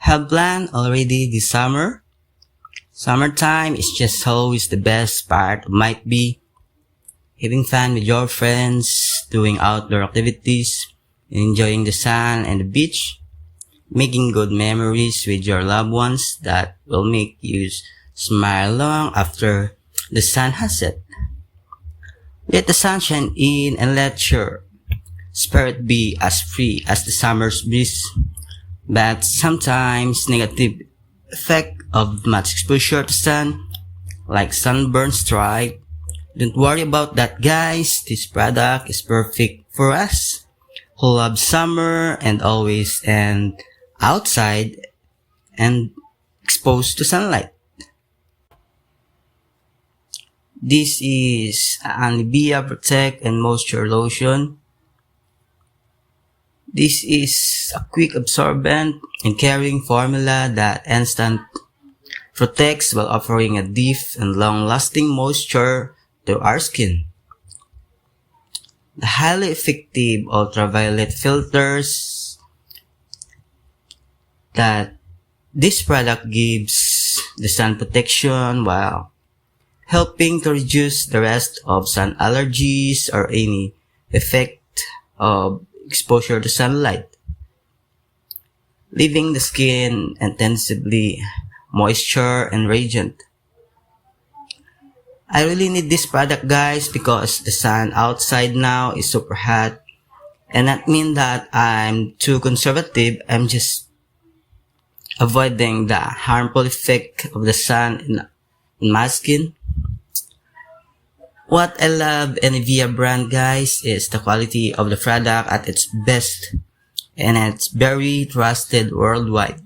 Have planned already this summer? Summertime is just always the best part. Might be having fun with your friends, doing outdoor activities, enjoying the sun and the beach, making good memories with your loved ones that will make you smile long after the sun has set. Let the sun shine in and let your spirit be as free as the summer's breeze. But sometimes negative effect of much exposure to sun, like sunburn strike. Don't worry about that, guys. This product is perfect for us who love summer and always and outside and exposed to sunlight. This is Nivea Protect and Moisture Lotion. This is a quick absorbent and caring formula that instant protects while offering a deep and long-lasting moisture to our skin. The highly effective ultraviolet filters that this product gives the sun protection while helping to reduce the rest of sun allergies or any effect of exposure to sunlight, leaving the skin intensively moisture and radiant. I really need this product, guys, because the sun outside now is super hot, and that means that I'm too conservative. I'm just avoiding the harmful effect of the sun in my skin. What I love in Nivea brand, guys, is the quality of the product at its best, and it's very trusted worldwide.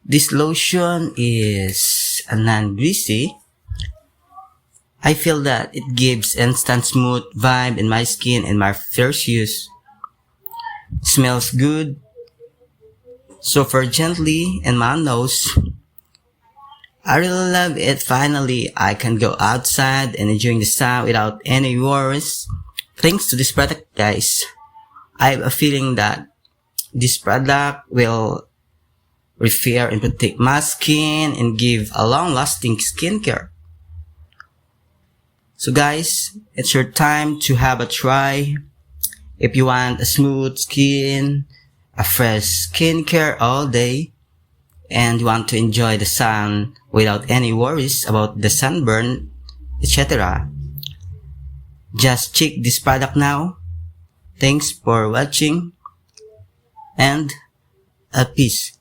This lotion is a non-greasy. I feel that it gives instant smooth vibe in my skin and my first use. Smells good, super gently in my nose. I really love it. Finally, I can go outside and enjoying the sun without any worries. Thanks to this product, guys. I have a feeling that this product will repair and protect my skin and give a long-lasting skincare. So guys, it's your time to have a try. If you want a smooth skin, a fresh skincare all day, and you want to enjoy the sun without any worries about the sunburn, etc., just check this product now. Thanks for watching, and peace.